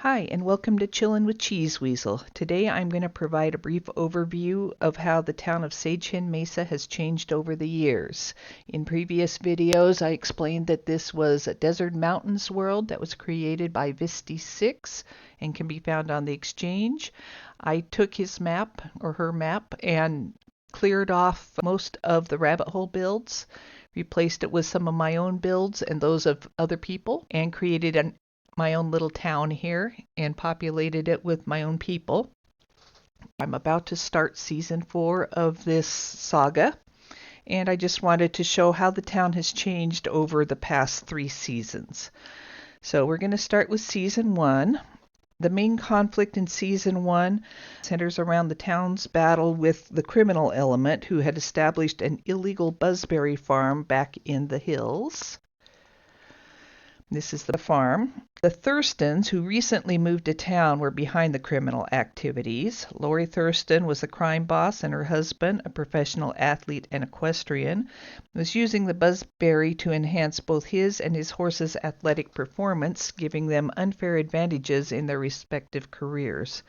Hi, and welcome to Chillin' with Cheese Weasel. Today I'm going to provide a brief overview of how the town of Sagehen, Mesa has changed over the years. In previous videos, I explained that this was a desert mountains world that was created by Visti6 and can be found on the exchange. I took his map, or her map, and cleared off most of the rabbit hole builds, replaced it with some of my own builds and those of other people, and created my own little town here and populated it with my own people. I'm about to start season 4 of this saga, and I just wanted to show how the town has changed over the past 3 seasons. So we're going to start with season 1. The main conflict in season 1 centers around the town's battle with the criminal element who had established an illegal buzzberry farm back in the hills. This is the farm. The Thurstons, who recently moved to town, were behind the criminal activities. Lori Thurston was the crime boss, and her husband, a professional athlete and equestrian, was using the buzzberry to enhance both his and his horse's athletic performance, giving them unfair advantages in their respective careers.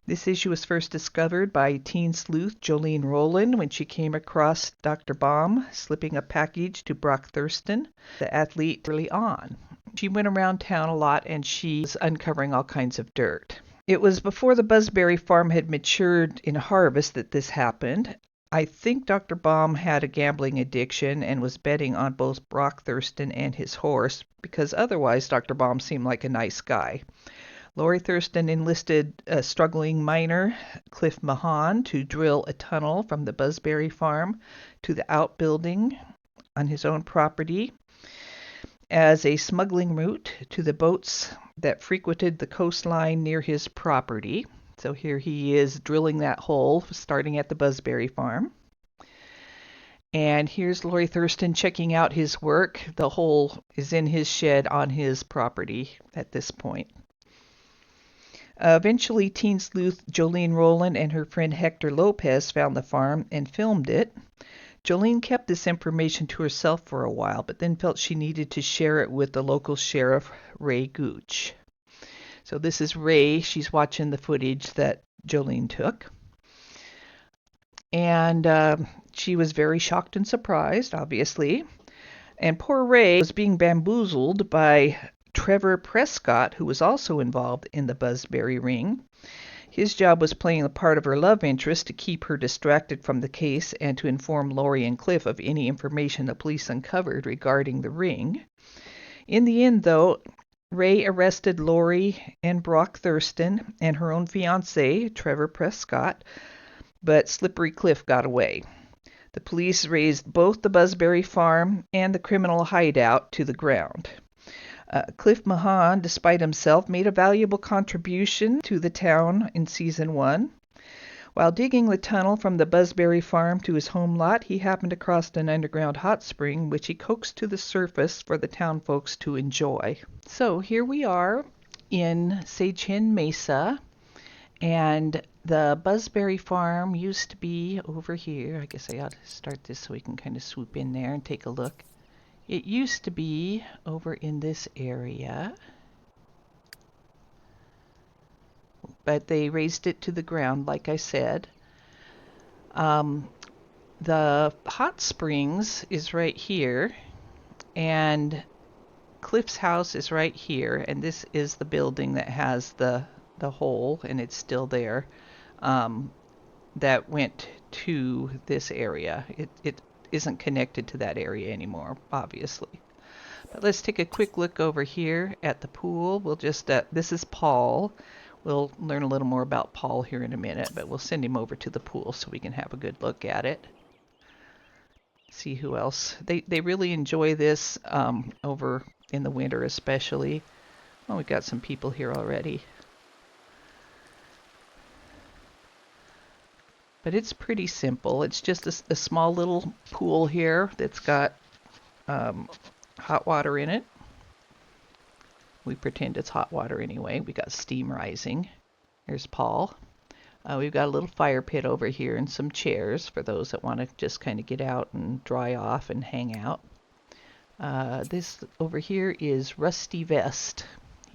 This issue was first discovered by teen sleuth Jolene Rowland when she came across Dr. Baum slipping a package to Brock Thurston, the athlete, early on. She went around town a lot and she was uncovering all kinds of dirt. It was before the buzzberry farm had matured in harvest that this happened. I think Dr. Baum had a gambling addiction and was betting on both Brock Thurston and his horse, because otherwise Dr. Baum seemed like a nice guy. Lori Thurston enlisted a struggling miner, Cliff Mahan, to drill a tunnel from the buzzberry farm to the outbuilding on his own property as a smuggling route to the boats that frequented the coastline near his property. So here he is drilling that hole, starting at the buzzberry farm. And here's Lori Thurston checking out his work. The hole is in his shed on his property at this point. Eventually, teen sleuth Jolene Rowland and her friend Hector Lopez found the farm and filmed it. Jolene kept this information to herself for a while, but then felt she needed to share it with the local sheriff, Ray Gooch. So this is Ray. She's watching the footage that Jolene took. And she was very shocked and surprised, obviously. And poor Ray was being bamboozled by Trevor Prescott, who was also involved in the buzzberry ring. His job was playing the part of her love interest to keep her distracted from the case and to inform Lori and Cliff of any information the police uncovered regarding the ring. In the end, though, Ray arrested Lori and Brock Thurston and her own fiancé, Trevor Prescott, but Slippery Cliff got away. The police razed both the buzzberry farm and the criminal hideout to the ground. Cliff Mahan, despite himself, made a valuable contribution to the town in season 1. While digging the tunnel from the buzzberry farm to his home lot, he happened across an underground hot spring, which he coaxed to the surface for the town folks to enjoy. So here we are in Sagehen, Mesa, and the buzzberry farm used to be over here. I guess I ought to start this so we can kind of swoop in there and take a look. It used to be over in this area, but they raised it to the ground, like I said. The hot springs is right here, and Cliff's house is right here, and this is the building that has the hole, and it's still there, that went to this area. It isn't connected to that area anymore, obviously. But let's take a quick look over here at the pool. We'll just, this is Paul. We'll learn a little more about Paul here in a minute, but we'll send him over to the pool so we can have a good look at it. See who else. They really enjoy this over in the winter especially. Oh, we've got some people here already. But it's pretty simple. It's just a small little pool here that's got hot water in it. We pretend it's hot water anyway. We got steam rising. There's Paul. We've got a little fire pit over here and some chairs for those that want to just kind of get out and dry off and hang out. This over here is Rusty Vest.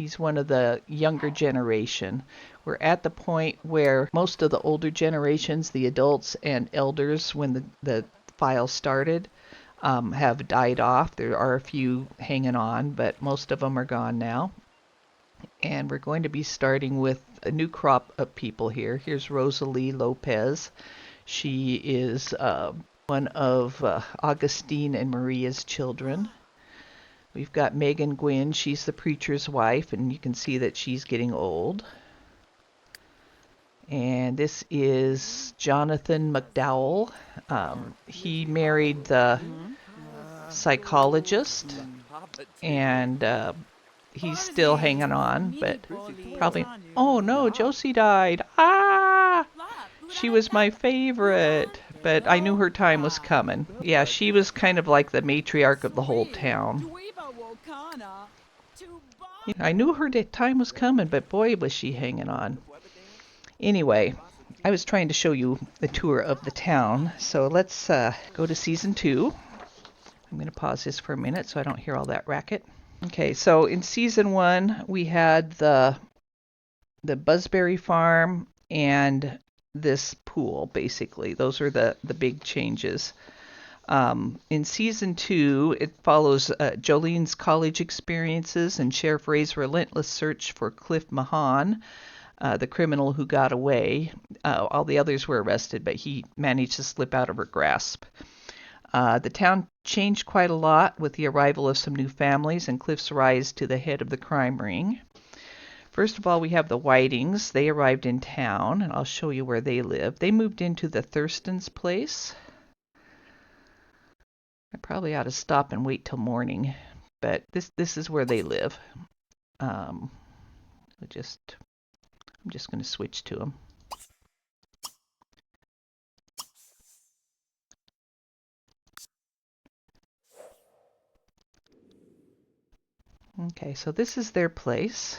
He's one of the younger generation. We're at the point where most of the older generations, the adults and elders, when the file started, have died off. There are a few hanging on, but most of them are gone now. And we're going to be starting with a new crop of people here. Here's Rosalie Lopez. She is one of Augustine and Maria's children. We've got Megan Gwynn. She's the preacher's wife, and you can see that she's getting old. And this is Jonathan McDowell. He married the psychologist, and he's still hanging on, but probably... Oh no, Josie died. Ah! She was my favorite, but I knew her time was coming. Yeah, she was kind of like the matriarch of the whole town. I knew her time was coming, but boy, was she hanging on. Anyway, I was trying to show you the tour of the town, so let's go to season 2. I'm going to pause this for a minute so I don't hear all that racket. Okay, so in season 1, we had the Buzzberry farm and this pool, basically. Those are the big changes. In season 2, it follows Jolene's college experiences and Sheriff Ray's relentless search for Cliff Mahan, the criminal who got away. All the others were arrested, but he managed to slip out of her grasp. The town changed quite a lot with the arrival of some new families and Cliff's rise to the head of the crime ring. First of all, we have the Whitings. They arrived in town, and I'll show you where they live. They moved into the Thurston's place. I probably ought to stop and wait till morning, but this is where they live. I'm just going to switch to them. Okay, so this is their place.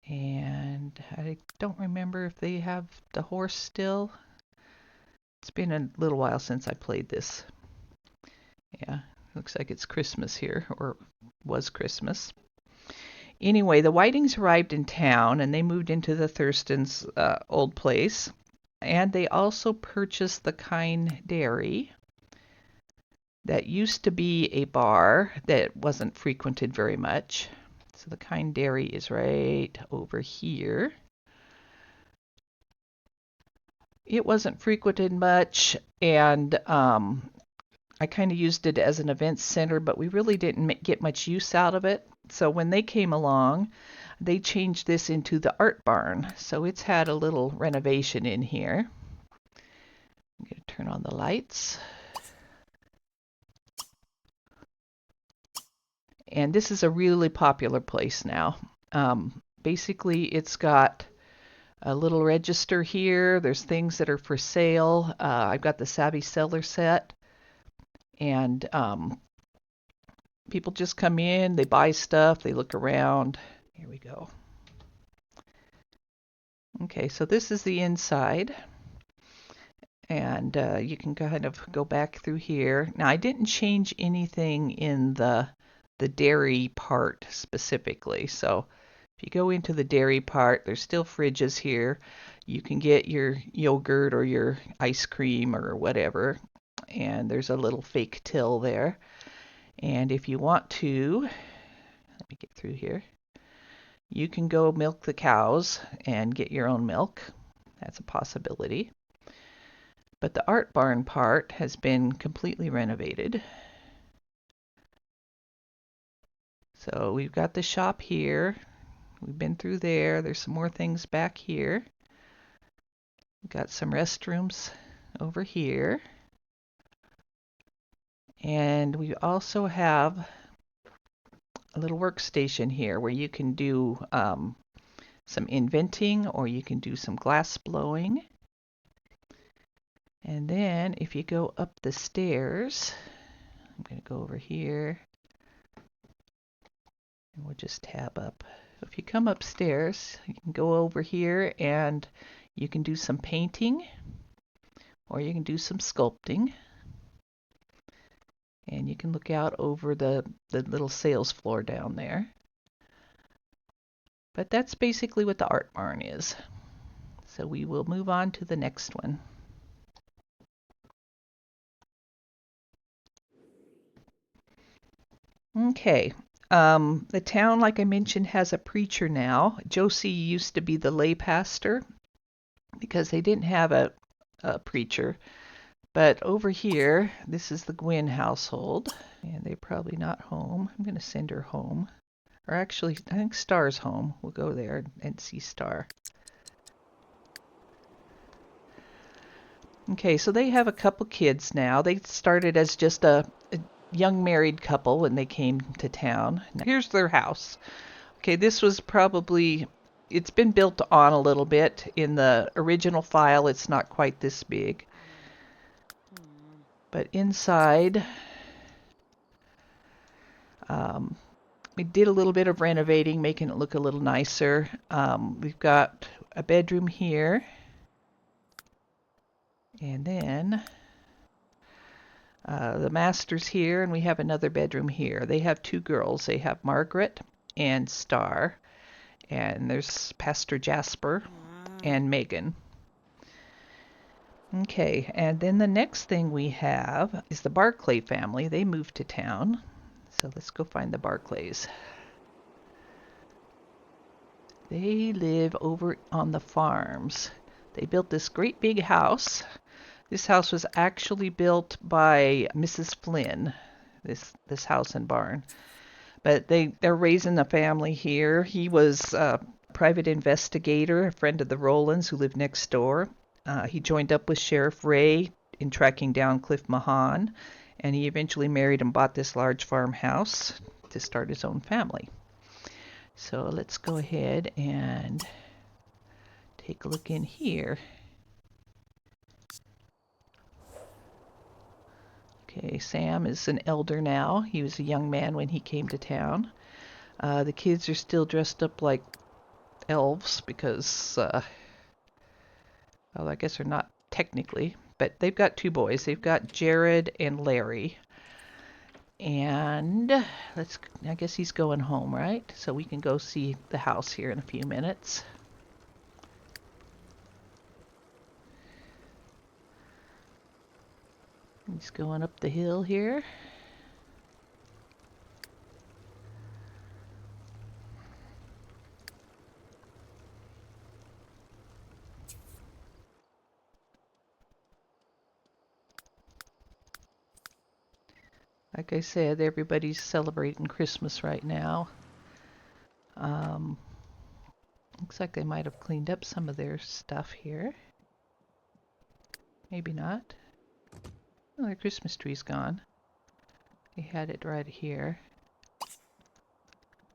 And I don't remember if they have the horse still. It's been a little while since I played this. Yeah, looks like it's Christmas here, or was Christmas. Anyway, the Whitings arrived in town, and they moved into the Thurston's old place. And they also purchased the Kine Dairy. That used to be a bar that wasn't frequented very much. So the Kine Dairy is right over here. It wasn't frequented much, and I kind of used it as an event center, but we really didn't get much use out of it. So when they came along, they changed this into the art barn. So it's had a little renovation in here. I'm going to turn on the lights. And this is a really popular place now. Basically, it's got a little register here. There's things that are for sale. I've got the Savvy Seller set. And people just come in, they buy stuff, they look around. Here we go. Okay, so this is the inside. And you can kind of go back through here. Now, I didn't change anything in the dairy part specifically. So if you go into the dairy part, there's still fridges here. You can get your yogurt or your ice cream or whatever. And there's a little fake till there. And if you want to, let me get through here, you can go milk the cows and get your own milk. That's a possibility. But the art barn part has been completely renovated. So we've got the shop here. We've been through there. There's some more things back here. We've got some restrooms over here. And we also have a little workstation here where you can do some inventing, or you can do some glass blowing. And then if you go up the stairs, I'm going to go over here. And we'll just tab up. So if you come upstairs, you can go over here and you can do some painting, or you can do some sculpting. And you can look out over the little sales floor down there. But that's basically what the art barn is. So we will move on to the next one. Okay. The town, like I mentioned, has a preacher now. Josie used to be the lay pastor because they didn't have a preacher. But over here, this is the Gwynn household, and they're probably not home. I'm going to send her home. Or actually, I think Star's home. We'll go there and see Star. Okay, so they have a couple kids now. They started as just a young married couple when they came to town. Now, here's their house. Okay, this was probably, it's been built on a little bit. In the original file, it's not quite this big. But inside, we did a little bit of renovating, making it look a little nicer. We've got a bedroom here. And then the master's here, and we have another bedroom here. They have two girls. They have Margaret and Star. And there's Pastor Jasper and Megan. Okay, and then the next thing we have is the Barclay family. They moved to town. So let's go find the Barclays. They live over on the farms. They built this great big house. This house was actually built by Mrs. Flynn, this house and barn. But they're raising a family here. He was a private investigator, a friend of the Rowlands who lived next door. He joined up with Sheriff Ray in tracking down Cliff Mahan, and he eventually married and bought this large farmhouse to start his own family. So let's go ahead and take a look in here. Okay, Sam is an elder now. He was a young man when he came to town. The kids are still dressed up like elves because, well, I guess they're not technically, but they've got two boys. They've got Jared and Larry. And I guess he's going home, right? So we can go see the house here in a few minutes. He's going up the hill here. Like I said, everybody's celebrating Christmas right now. Looks like they might have cleaned up some of their stuff here. Maybe not. Oh, their Christmas tree's gone. They had it right here.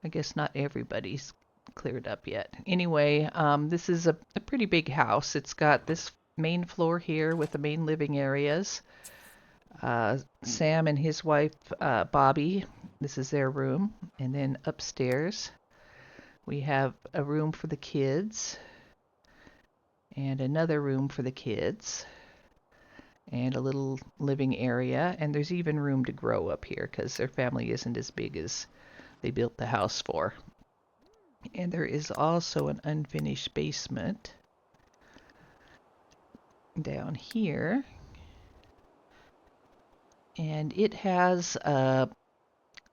I guess not everybody's cleared up yet. Anyway, this is a pretty big house. It's got this main floor here with the main living areas. Sam and his wife, Bobby, this is their room. And then upstairs, we have a room for the kids and another room for the kids and a little living area. And there's even room to grow up here because their family isn't as big as they built the house for. And there is also an unfinished basement down here. And it has a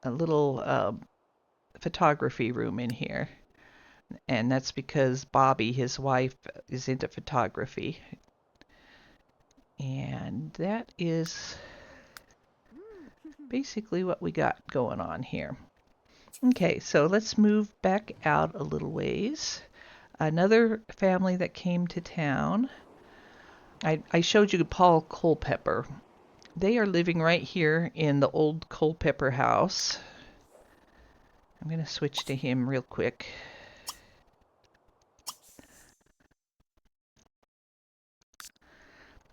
little photography room in here. And that's because Bobby, his wife, is into photography. And that is basically what we got going on here. Okay, so let's move back out a little ways. Another family that came to town. I showed you Paul Culpepper. They are living right here in the old Culpepper house. I'm going to switch to him real quick.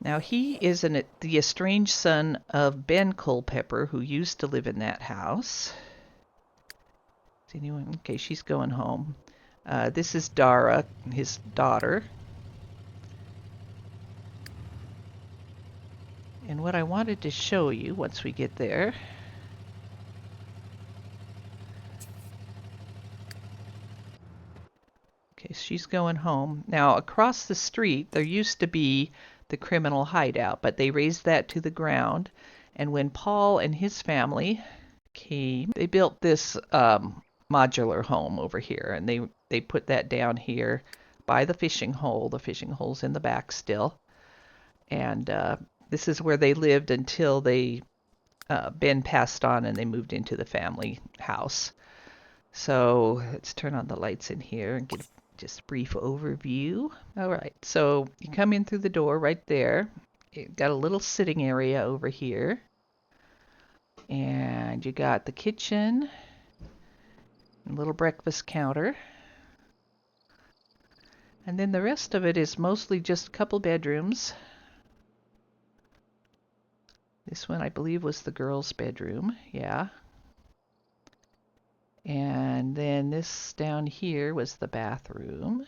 Now he is the estranged son of Ben Culpepper, who used to live in that house. Is anyone? Okay, she's going home. This is Dara, his daughter. And what I wanted to show you once we get there Okay, she's going home. Now, across the street, there used to be the criminal hideout, but they razed that to the ground. And when Paul and his family came, they built this modular home over here, and they put that down here by the fishing hole. The fishing hole's in the back still. And this is where they lived until Ben passed on and they moved into the family house. So let's turn on the lights in here and get just a brief overview. All right, so you come in through the door right there. You've got a little sitting area over here. And you got the kitchen, a little breakfast counter. And then the rest of it is mostly just a couple bedrooms. This one, I believe, was the girls' bedroom. Yeah. And then this down here was the bathroom.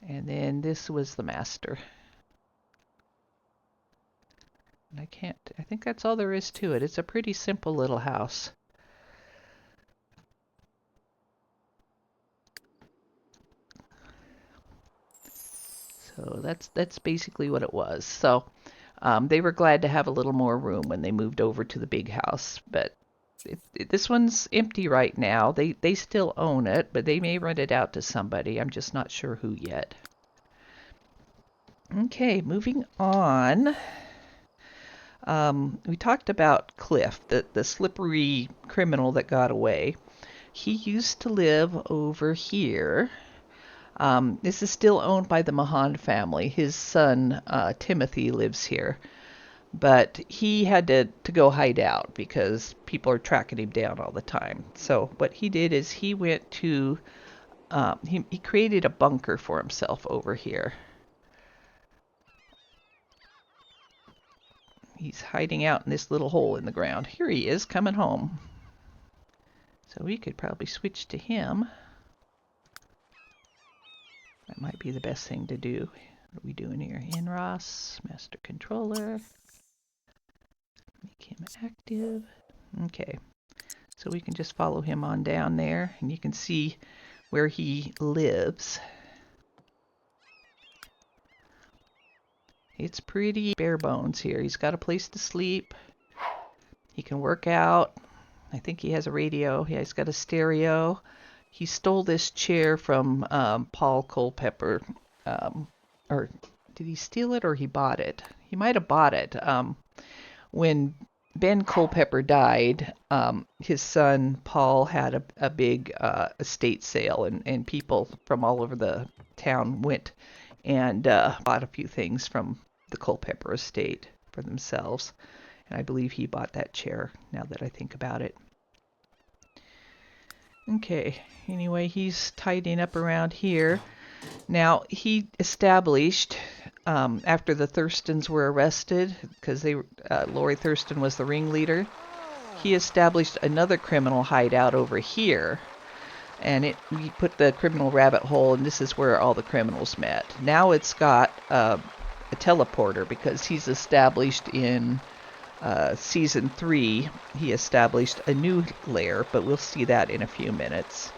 And then this was the master. And I think that's all there is to it. It's a pretty simple little house. So that's basically what it was. So they were glad to have a little more room when they moved over to the big house. But this one's empty right now. They still own it, but they may rent it out to somebody. I'm just not sure who yet. Okay, moving on. We talked about Cliff, the slippery criminal that got away. He used to live over here. This is still owned by the Mahan family. His son, Timothy, lives here. But he had to go hide out because people are tracking him down all the time. So what he did is he went to, he created a bunker for himself over here. He's hiding out in this little hole in the ground. Here he is, coming home. So we could probably switch to him. That might be the best thing to do. What are we doing here? NROS, master controller. Make him active. Okay. So we can just follow him on down there, and you can see where he lives. It's pretty bare bones here. He's got a place to sleep. He can work out. I think he has a radio. Yeah, he's got a stereo. He stole this chair from Paul Culpepper. Or did he steal it or he bought it? He might have bought it. When Ben Culpepper died, his son Paul had a big estate sale, and people from all over the town went and bought a few things from the Culpepper estate for themselves. And I believe he bought that chair, now that I think about it. Okay, anyway, he's tidying up around here. Now, he established, after the Thurstons were arrested, because Lori Thurston was the ringleader, he established another criminal hideout over here. And he put the criminal rabbit hole, and this is where all the criminals met. Now it's got a teleporter, because he's established in Season 3, he established a new lair, but we'll see that in a few minutes.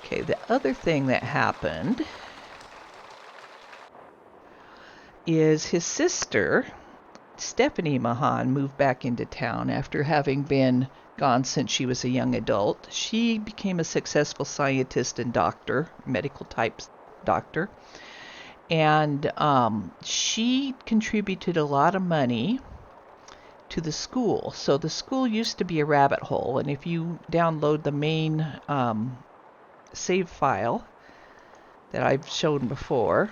Okay, the other thing that happened is his sister, Stephanie Mahan, moved back into town after having been gone since she was a young adult. She became a successful scientist and doctor, medical type doctor, and she contributed a lot of money to the school. So the school used to be a rabbit hole, and if you download the main save file that I've shown before,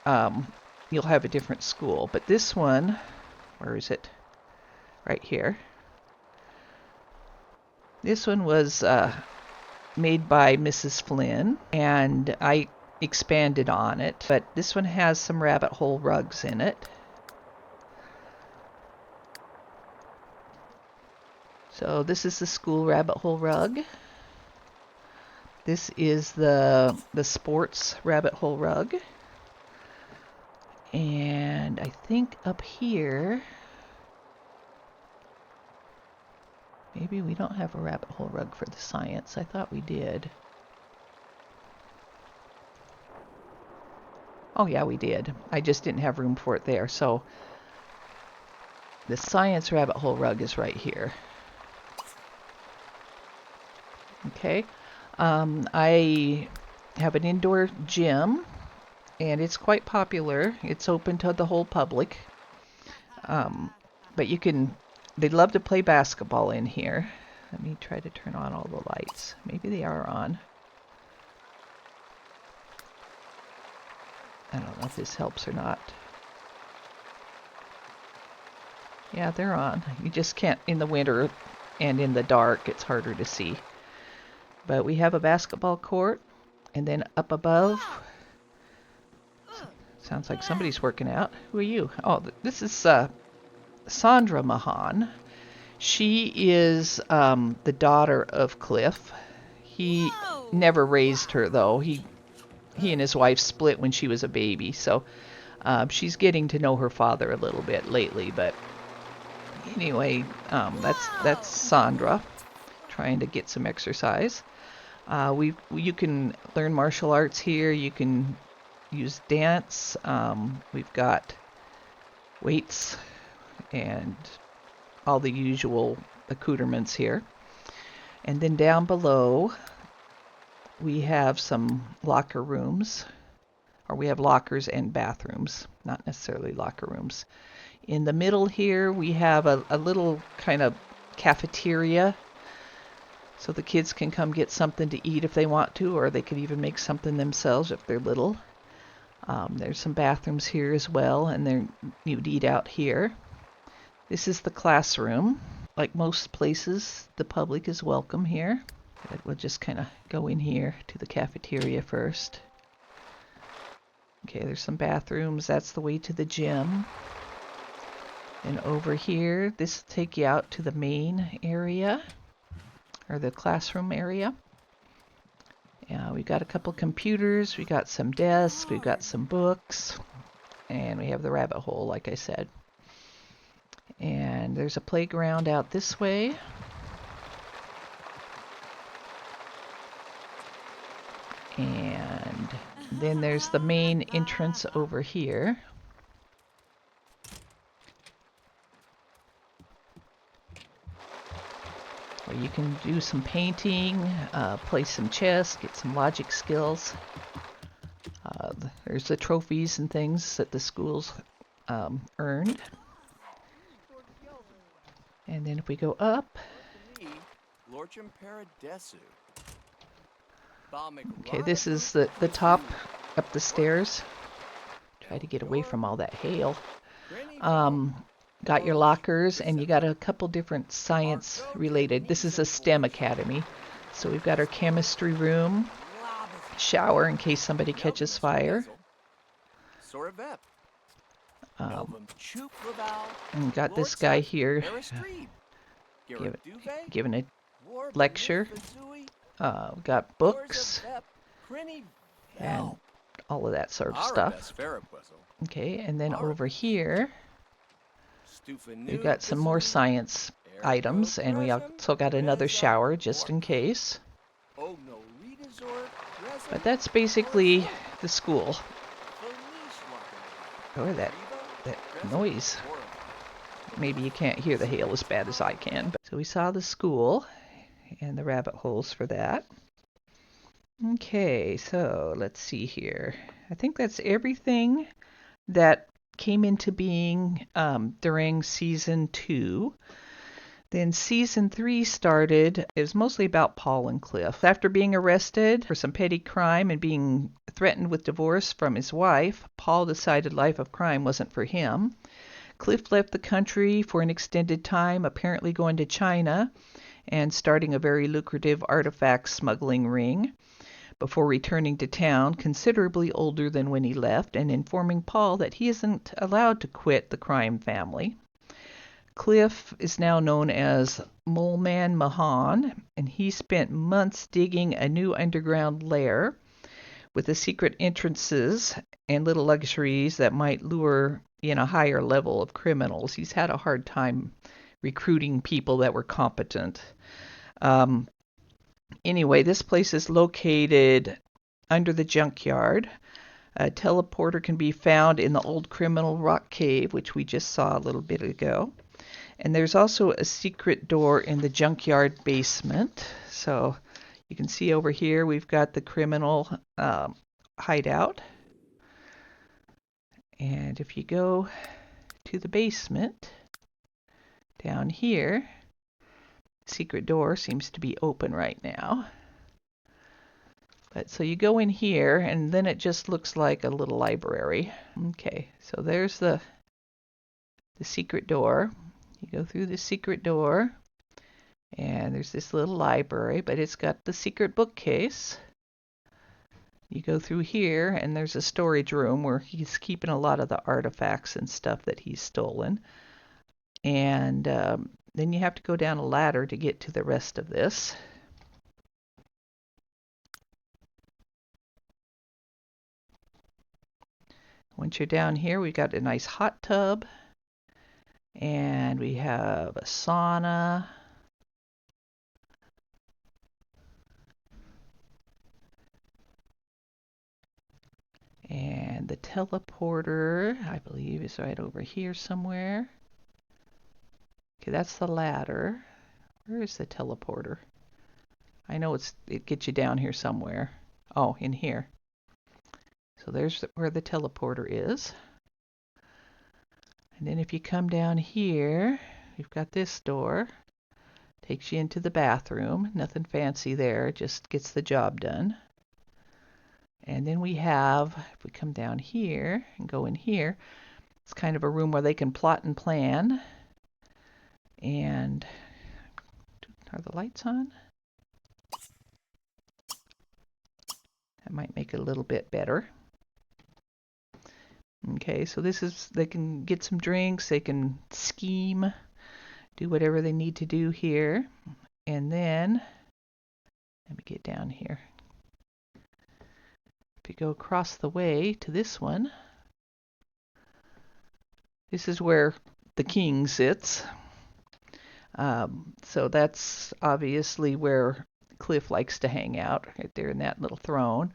you'll have a different school. But this one, where is it? Right here. This one was made by Mrs. Flynn, and I expanded on it. But this one has some rabbit hole rugs in it. So this is the school rabbit hole rug. This is the sports rabbit hole rug. And I think up here, Maybe we don't have a rabbit hole rug for the science. I thought we did. Oh yeah, we did. I just didn't have room for it there. So the science rabbit hole rug is right here. Okay. I have an indoor gym, and it's quite popular. It's open to the whole public. But they'd love to play basketball in here. Let me try to turn on all the lights. Maybe they are on. I don't know if this helps or not. Yeah, they're on. You just can't, in the winter and in the dark, it's harder to see. But we have a basketball court, and then up above, sounds like somebody's working out. Who are you? Oh, this is Sandra Mahan. She is the daughter of Cliff. He never raised her, though. He and his wife split when she was a baby, so she's getting to know her father a little bit lately. But anyway, that's Sandra trying to get some exercise. You can learn martial arts here. You can use dance. We've got weights and all the usual accoutrements here. And then down below, we have some locker rooms, or we have lockers and bathrooms, not necessarily locker rooms. In the middle here, we have a little kind of cafeteria, so the kids can come get something to eat if they want to, or they could even make something themselves if they're little. There's some bathrooms here as well, and you'd eat out here. This is the classroom. Like most places, the public is welcome here. But we'll just kind of go in here to the cafeteria first. Okay, there's some bathrooms. That's the way to the gym. And over here, this will take you out to the main area, or the classroom area. Yeah, we've got a couple computers, we got some desks, we've got some books, and we have the rabbit hole, like I said. And there's a playground out this way. And then there's the main entrance over here. Where you can do some painting, play some chess, get some logic skills. There's the trophies and things that the schools earned. And then if we go up, okay, this is the top up the stairs. Try to get away from all that hail. Got your lockers, and you got a couple different science related. This is a STEM academy. So we've got our chemistry room, shower in case somebody catches fire. And got this guy here giving a lecture. Got books and all of that sort of stuff. Okay, and then over here we've got some more science items, and we also got another shower just in case. But that's basically the school. Oh, that noise. Maybe you can't hear the hail as bad as I can. But so we saw the school and the rabbit holes for that. Okay, so let's see here. I think that's everything that came into being during season 2. Then season 3 started. It was mostly about Paul and Cliff. After being arrested for some petty crime and being threatened with divorce from his wife, Paul decided life of crime wasn't for him. Cliff left the country for an extended time, apparently going to China and starting a very lucrative artifact smuggling ring, before returning to town, considerably older than when he left, and informing Paul that he isn't allowed to quit the crime family. Cliff is now known as Moleman Mahan, and he spent months digging a new underground lair with the secret entrances and little luxuries that might lure in a higher level of criminals. He's had a hard time recruiting people that were competent. Um, anyway, this place is located under the junkyard. A teleporter can be found in the old criminal rock cave, which we just saw a little bit ago. And there's also a secret door in the junkyard basement. So you can see over here we've got the criminal hideout. And if you go to the basement, down here, the secret door seems to be open right now. But so you go in here, and then it just looks like a little library. Okay, so there's the secret door. You go through the secret door, and there's this little library, but it's got the secret bookcase. You go through here, and there's a storage room where he's keeping a lot of the artifacts and stuff that he's stolen. And then you have to go down a ladder to get to the rest of this. Once you're down here, we've got a nice hot tub, and we have a sauna. And the teleporter, I believe, is right over here somewhere. Okay, that's the ladder. Where is the teleporter? I know it gets you down here somewhere. Oh, in here. So there's where the teleporter is. And then if you come down here, we've got this door. Takes you into the bathroom. Nothing fancy there, just gets the job done. And then we have, if we come down here and go in here, it's kind of a room where they can plot and plan. And are the lights on? That might make it a little bit better. Okay, so this is, they can get some drinks, they can scheme, do whatever they need to do here. And then, let me get down here. If you go across the way to this one, this is where the king sits. So that's obviously where Cliff likes to hang out, right there in that little throne.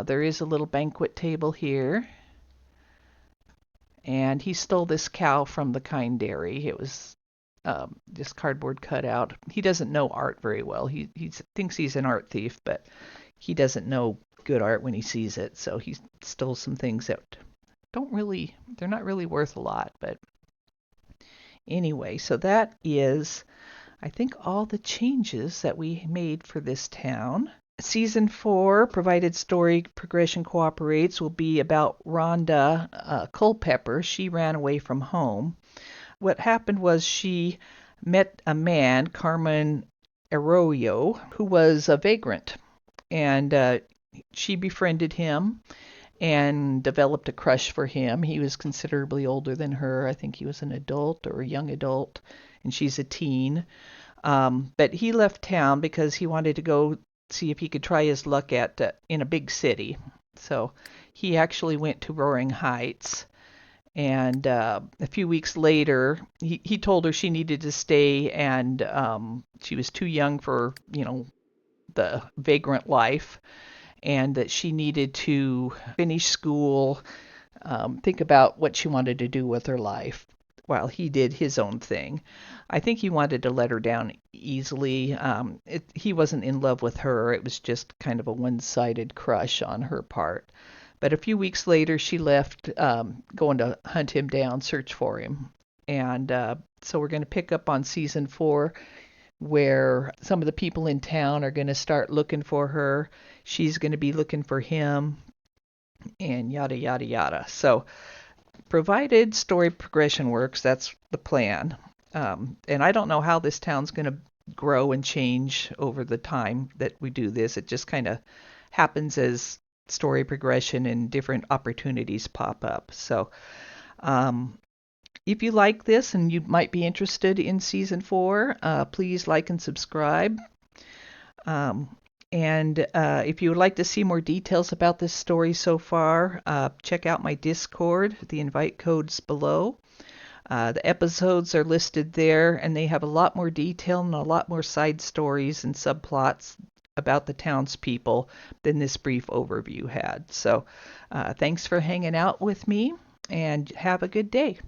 There is a little banquet table here. And he stole this cow from the Kind Dairy. It was just cardboard cutout. He doesn't know art very well. He thinks he's an art thief, but he doesn't know good art when he sees it. So he stole some things that they're not really worth a lot. But anyway, so that is, I think, all the changes that we made for this town. Season 4, provided story progression cooperates, will be about Rhonda Culpepper. She ran away from home. What happened was she met a man, Carmen Arroyo, who was a vagrant. And she befriended him and developed a crush for him. He was considerably older than her. I think he was an adult or a young adult, and she's a teen. But he left town because he wanted to go see if he could try his luck in a big city. So he actually went to Roaring Heights. And a few weeks later, he told her she needed to stay, and she was too young for, the vagrant life, and that she needed to finish school, think about what she wanted to do with her life while he did his own thing. I think he wanted to let her down easily. He wasn't in love with her. It was just kind of a one-sided crush on her part. But a few weeks later, she left, going to hunt him down, search for him. And so we're going to pick up on season 4, where some of the people in town are going to start looking for her. She's going to be looking for him, and yada, yada, yada. So provided story progression works, that's the plan. And I don't know how this town's going to grow and change over the time that we do this. It just kind of happens as story progression and different opportunities pop up. So if you like this and you might be interested in season 4, please like and subscribe. And if you would like to see more details about this story so far, check out my Discord. The invite code's below. The episodes are listed there, and they have a lot more detail and a lot more side stories and subplots about the townspeople than this brief overview had. So thanks for hanging out with me, and have a good day.